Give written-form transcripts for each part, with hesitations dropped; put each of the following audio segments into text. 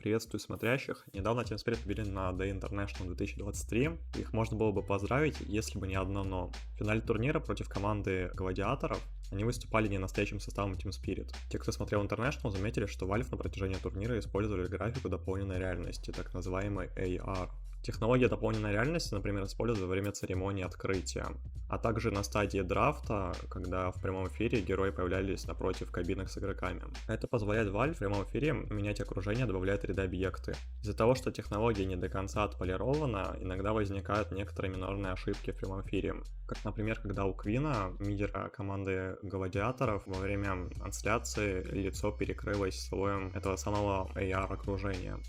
приветствую смотрящих. Недавно Team Spirit победили на Day International 2023. Их можно было бы поздравить, если бы не одно но. В финале турнира против команды Гладиаторов они выступали не настоящим составом Team Spirit. Те, кто смотрел International, заметили, что Valve на протяжении турнира использовали графику дополненной реальности, так называемый AR. Технология дополненной реальности, например, используют во время церемонии открытия, а также на стадии драфта, когда в прямом эфире герои появлялись напротив кабинок с игроками. Это позволяет Valve в прямом эфире менять окружение, добавляя 3D-объекты. Из-за того, что технология не до конца отполирована, иногда возникают некоторые минорные ошибки в прямом эфире. Как, например, когда у Квина, мидера команды Гладиаторов, во время трансляции лицо перекрылось слоем этого самого AR-окружения,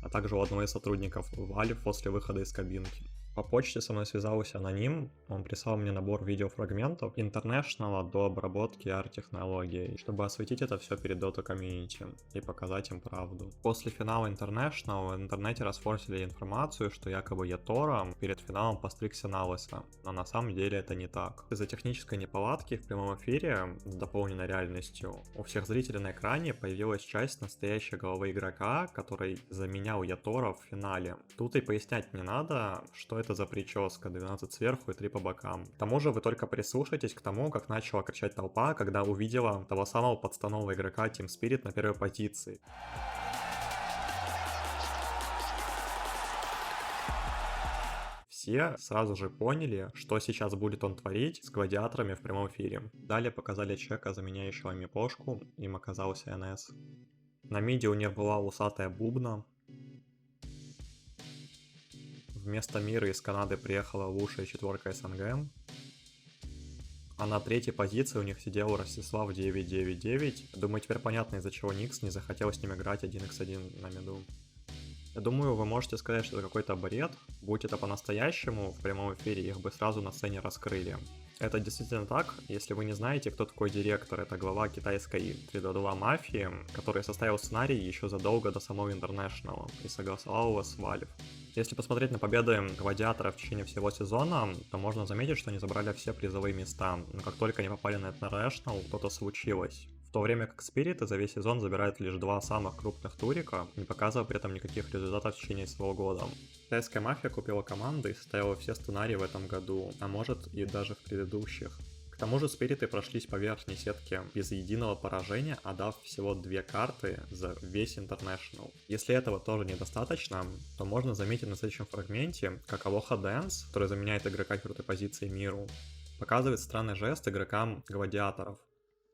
а также у одного из сотрудников Valve после выхода из кабинки. По почте со мной связался аноним, он прислал мне набор видеофрагментов International до обработки AR-технологий, чтобы осветить это все перед Dota комьюнити и показать им правду. После финала International в интернете расфорсили информацию, что якобы Ятора перед финалом постригся на лысо, но на самом деле это не так. Из-за технической неполадки в прямом эфире с дополненной реальностью у всех зрителей на экране появилась часть настоящей головы игрока, который заменял Ятора в финале. Тут и пояснять не надо, что это за прическа, 12 сверху и 3 по бокам. К тому же вы только прислушайтесь к тому, как начала кричать толпа, когда увидела того самого подставного игрока Team Spirit на первой позиции. Все сразу же поняли, что сейчас будет он творить с гладиаторами в прямом эфире. Далее показали человека, заменяющего мипошку, им оказался НС. На миде у них была усатая бубна. Вместо Мира из Канады приехала лучшая четверка СНГ. А на третьей позиции у них сидел Ростислав 999. Думаю, теперь понятно, из-за чего Никс не захотел с ним играть 1x1 на миду. Я думаю, вы можете сказать, что это какой-то бред. Будь это по-настоящему, в прямом эфире их бы сразу на сцене раскрыли. Это действительно так. Если вы не знаете, кто такой директор, это глава китайской 322 мафии, который составил сценарий еще задолго до самого International и согласовал его с Valve. Если посмотреть на победы гладиаторов в течение всего сезона, то можно заметить, что они забрали все призовые места, но как только они попали на International, что-то случилось. В то время как Спириты за весь сезон забирают лишь 2 самых крупных турика, не показывая при этом никаких результатов в течение своего года. Китайская мафия купила команды и составила все сценарии в этом году, а может и даже в предыдущих. К тому же Спириты прошлись по верхней сетке без единого поражения, отдав всего 2 карты за весь International. Если этого тоже недостаточно, то можно заметить на следующем фрагменте, как Aloha Dance, который заменяет игрока крутой позиции Миру, показывает странный жест игрокам гладиаторов.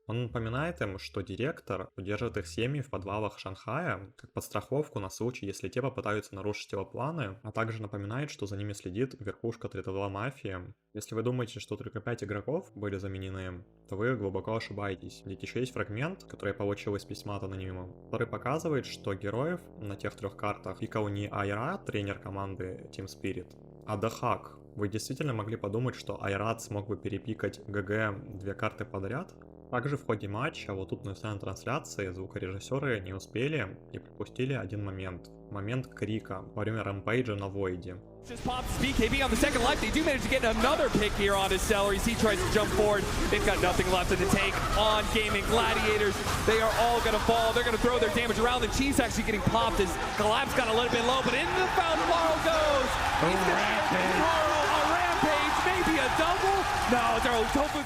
Он напоминает им, что директор удерживает их семьи в подвалах Шанхая, как подстраховку на случай, если те попытаются нарушить его планы, а также напоминает, что за ними следит верхушка 322 мафии. Если вы думаете, что только 5 игроков были заменены, то вы глубоко ошибаетесь, ведь еще есть фрагмент, который я получил из письма от анонима, который показывает, что героев на тех 3 картах пикал не Айра, тренер команды Team Spirit, а Дахак. Вы действительно могли подумать, что Айрат смог бы перепикать ГГ 2 карты подряд? Также в ходе матча, вот тут на экране трансляции, звукорежиссеры не успели и пропустили один момент. Момент крика во время рампейджа на Войде. BKB on the second life, they do manage to get another pick here on his celeries. He tries to jump forward. They've got nothing left in the tank on Gaming Gladiators. They are all going to fall. They're going to throw their damage around. The Chiefs actually getting popped as Collapse got a little bit low, but into the fountain Morrow goes. He's a rampage, maybe a double. No, they're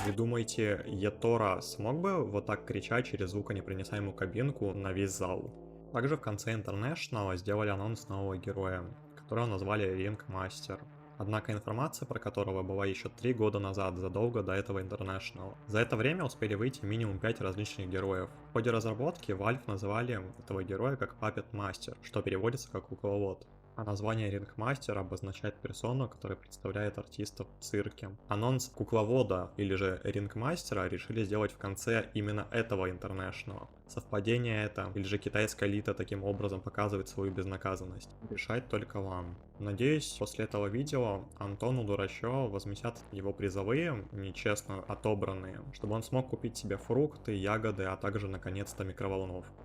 Вы думаете, Ятора смог бы вот так кричать через звуконепроницаемую кабинку на весь зал? Также в конце International сделали анонс нового героя, которого назвали Ring Master. Однако информация про которого была еще 3 года назад, задолго до этого International. За это время успели выйти минимум 5 различных героев. В ходе разработки Valve называли этого героя как Puppet Master, что переводится как кукловод. А название Рингмастер обозначает персону, которая представляет артистов в цирке. Анонс кукловода или же рингмастера решили сделать в конце именно этого International. Совпадение это, или же китайская элита таким образом показывает свою безнаказанность. Решать только вам. Надеюсь, после этого видео Антону Дурачеву возместят его призовые, нечестно отобранные, чтобы он смог купить себе фрукты, ягоды, а также наконец-то микроволновку.